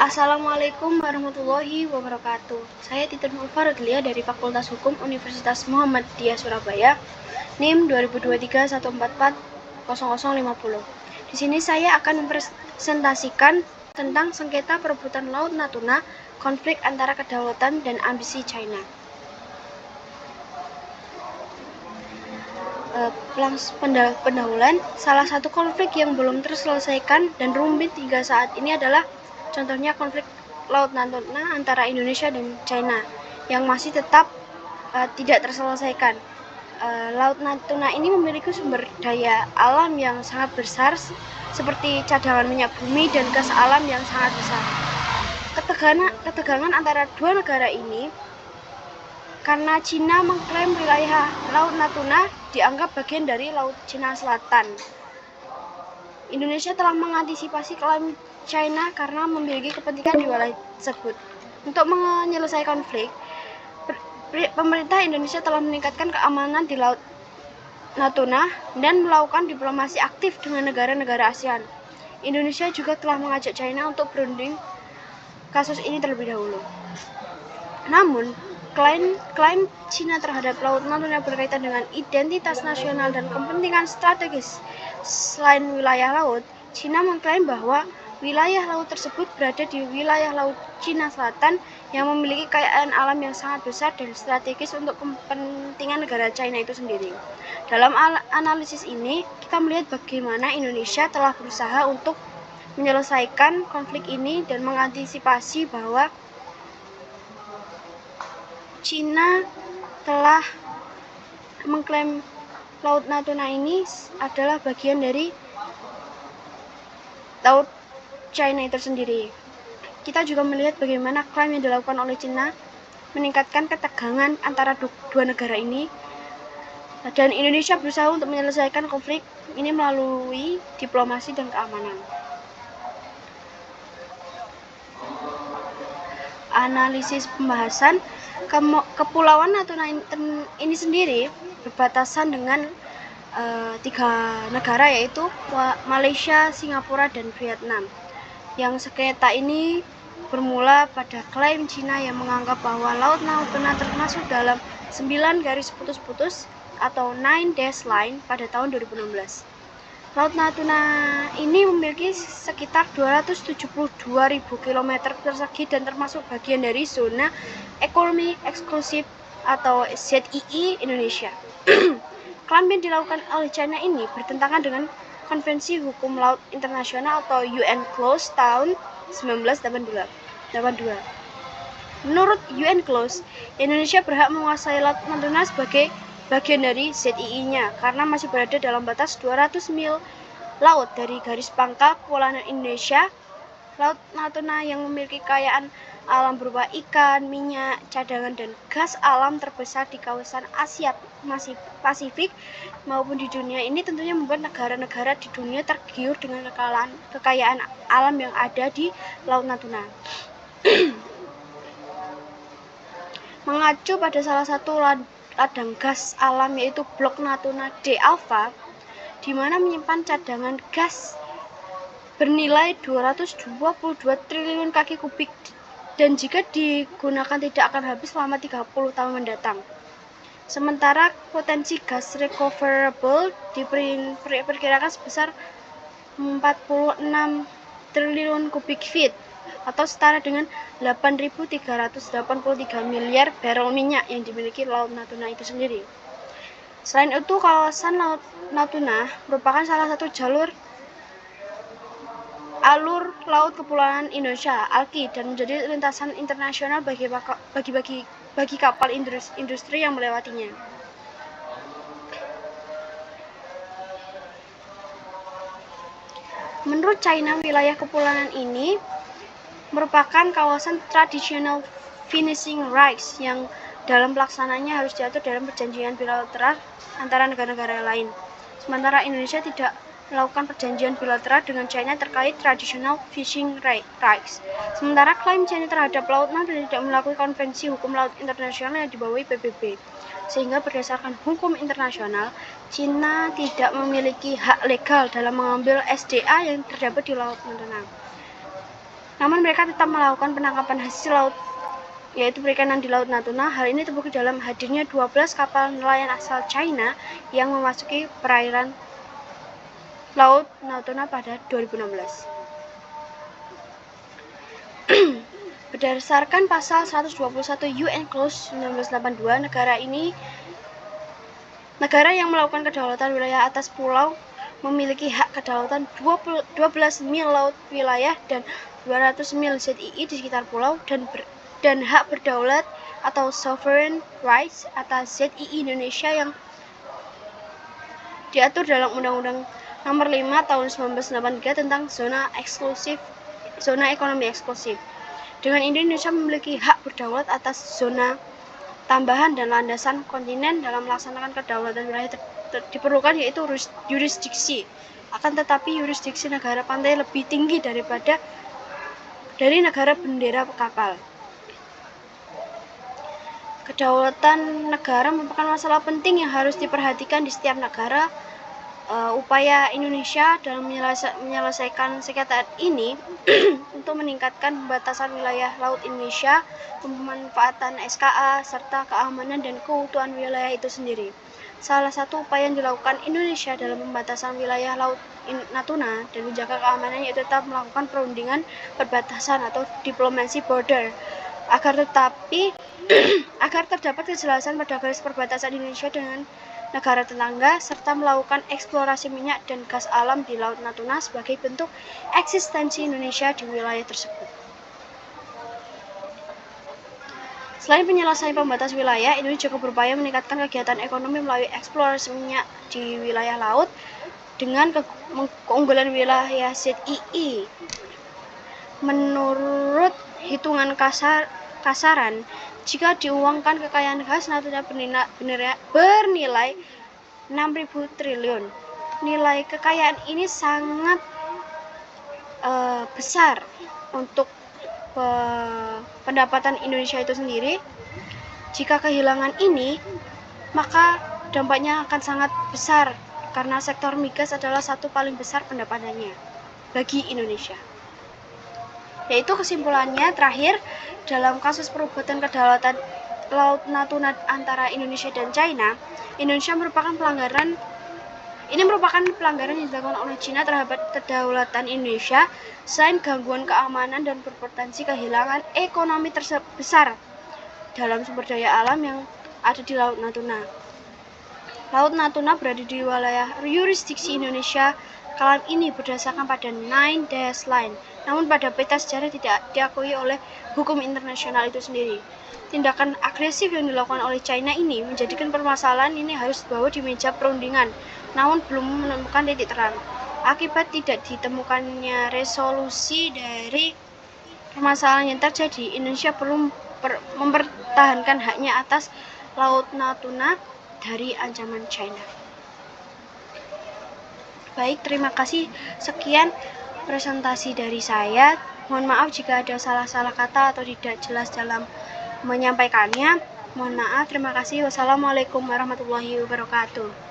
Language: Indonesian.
Assalamualaikum warahmatullahi wabarakatuh. Saya Titin Ulfaradlia dari Fakultas Hukum Universitas Muhammadiyah Surabaya, NIM 2023144050. Di sini saya akan mempresentasikan tentang sengketa perebutan Laut Natuna, konflik antara kedaulatan dan ambisi China. Pendahuluan, salah satu konflik yang belum terselesaikan dan rumit hingga saat ini adalah contohnya konflik Laut Natuna antara Indonesia dan China yang masih tetap tidak terselesaikan. Laut Natuna ini memiliki sumber daya alam yang sangat besar seperti cadangan minyak bumi dan gas alam yang sangat besar. Ketegangan antara dua negara ini karena Cina mengklaim wilayah Laut Natuna dianggap bagian dari Laut Cina Selatan. Indonesia telah mengantisipasi klaim China karena memiliki kepentingan di wilayah tersebut. Untuk menyelesaikan konflik, pemerintah Indonesia telah meningkatkan keamanan di Laut Natuna dan melakukan diplomasi aktif dengan negara-negara ASEAN. Indonesia juga telah mengajak China untuk berunding kasus ini terlebih dahulu. Namun, klaim Cina terhadap Laut Natuna berkaitan dengan identitas nasional dan kepentingan strategis. Selain wilayah laut, Cina mengklaim bahwa wilayah laut tersebut berada di wilayah Laut Cina Selatan yang memiliki kekayaan alam yang sangat besar dan strategis untuk kepentingan negara China itu sendiri. Dalam analisis ini, kita melihat bagaimana Indonesia telah berusaha untuk menyelesaikan konflik ini dan mengantisipasi bahwa China telah mengklaim Laut Natuna ini adalah bagian dari Laut China itu sendiri. Kita juga melihat bagaimana klaim yang dilakukan oleh China meningkatkan ketegangan antara dua negara ini, dan Indonesia berusaha untuk menyelesaikan konflik ini melalui diplomasi dan keamanan. Analisis pembahasan, Kepulauan Natuna ini sendiri berbatasan dengan tiga negara, yaitu Malaysia, Singapura, dan Vietnam. Yang sengketa ini bermula pada klaim Cina yang menganggap bahwa Laut Natuna termasuk dalam 9 garis putus-putus atau 9 dash line pada tahun 2016. Laut Natuna ini memiliki sekitar 272.000 km persegi dan termasuk bagian dari zona ekonomi eksklusif atau ZEE Indonesia. Klaim yang dilakukan oleh China ini bertentangan dengan Konvensi Hukum Laut Internasional atau UNCLOS tahun 1982. Menurut UNCLOS, Indonesia berhak menguasai Laut Natuna sebagai bagian dari ZEE-nya karena masih berada dalam batas 200 mil laut dari garis pangkal Kepulauan Indonesia. Laut Natuna yang memiliki kekayaan alam berupa ikan, minyak, cadangan, dan gas alam terbesar di kawasan Asia Pasifik maupun di dunia ini tentunya membuat negara-negara di dunia tergiur dengan kekayaan alam yang ada di Laut Natuna. Mengacu pada salah satu ladang gas alam yaitu Blok Natuna D Alpha, di mana menyimpan cadangan gas bernilai 222 triliun kaki kubik dan jika digunakan tidak akan habis selama 30 tahun mendatang. Sementara potensi gas recoverable diperkirakan sebesar 46 triliun kubik feet atau setara dengan 8.383 miliar barrel minyak yang dimiliki Laut Natuna itu sendiri. Selain itu, kawasan Laut Natuna merupakan salah satu alur laut Kepulauan Indonesia (ALKI) dan menjadi lintasan internasional bagi kapal industri yang melewatinya. Menurut China, wilayah kepulauan ini merupakan kawasan traditional finishing rights yang dalam pelaksanaannya harus diatur dalam perjanjian bilateral antara negara-negara lain. Sementara Indonesia tidak melakukan perjanjian bilateral dengan China terkait traditional fishing rights. Sementara klaim China terhadap Laut Natuna tidak melalui Konvensi Hukum Laut Internasional yang dibawahi PBB. Sehingga berdasarkan hukum internasional, China tidak memiliki hak legal dalam mengambil SDA yang terdapat di Laut Natuna. Namun mereka tetap melakukan penangkapan hasil laut, yaitu perikanan di Laut Natuna. Hal ini terbukti dalam hadirnya 12 kapal nelayan asal China yang memasuki perairan Laut Natuna pada 2016. Berdasarkan pasal 121 UN Clause 1982, negara yang melakukan kedaulatan wilayah atas pulau memiliki hak kedaulatan 12 mil laut wilayah dan 200 mil ZII di sekitar pulau, dan hak berdaulat atau sovereign rights atas ZII Indonesia yang diatur dalam Undang-Undang Nomor 5 Tahun 1983 tentang zona ekonomi eksklusif. Dengan Indonesia memiliki hak berdaulat atas zona tambahan dan landasan kontinen dalam melaksanakan kedaulatan wilayah diperlukan yaitu yurisdiksi. Akan tetapi yurisdiksi negara pantai lebih tinggi dari negara bendera kapal. Kedaulatan negara merupakan masalah penting yang harus diperhatikan di setiap negara. Upaya Indonesia dalam menyelesaikan sengketa ini untuk meningkatkan pembatasan wilayah laut Indonesia, pemanfaatan SKA, serta keamanan dan keutuhan wilayah itu sendiri. Salah satu upaya yang dilakukan Indonesia dalam pembatasan wilayah laut Natuna dan menjaga keamanan yaitu tetap melakukan perundingan perbatasan atau diplomasi border agar terdapat kejelasan pada garis perbatasan Indonesia dengan negara tetangga, serta melakukan eksplorasi minyak dan gas alam di Laut Natuna sebagai bentuk eksistensi Indonesia di wilayah tersebut. Selain penyelesaian pembatas wilayah, Indonesia juga berupaya meningkatkan kegiatan ekonomi melalui eksplorasi minyak di wilayah laut dengan keunggulan wilayah ZII. Menurut hitungan kasaran, jika diuangkan kekayaan gas Natuna bernilai 6.000 triliun. Nilai kekayaan ini sangat besar untuk pendapatan Indonesia itu sendiri. Jika kehilangan ini, maka dampaknya akan sangat besar karena sektor migas adalah satu paling besar pendapatannya bagi Indonesia. Yaitu kesimpulannya terakhir, dalam kasus perebutan kedaulatan Laut Natuna antara Indonesia dan China, ini merupakan pelanggaran yang dilakukan oleh China terhadap kedaulatan Indonesia. Selain gangguan keamanan dan berpotensi kehilangan ekonomi terbesar dalam sumber daya alam yang ada di Laut Natuna. Laut Natuna berada di wilayah yurisdiksi Indonesia kala ini berdasarkan pada Nine Dash Line, namun pada peta sejarah tidak diakui oleh hukum internasional itu sendiri. Tindakan agresif yang dilakukan oleh China ini menjadikan permasalahan ini harus dibawa di meja perundingan, namun belum menemukan titik terang. Akibat tidak ditemukannya resolusi dari permasalahan yang terjadi, Indonesia perlu mempertahankan haknya atas Laut Natuna dari ancaman China. Baik, terima kasih. Sekian presentasi dari saya. Mohon maaf jika ada salah-salah kata atau tidak jelas dalam menyampaikannya. Mohon maaf. Terima kasih. Wassalamualaikum warahmatullahi wabarakatuh.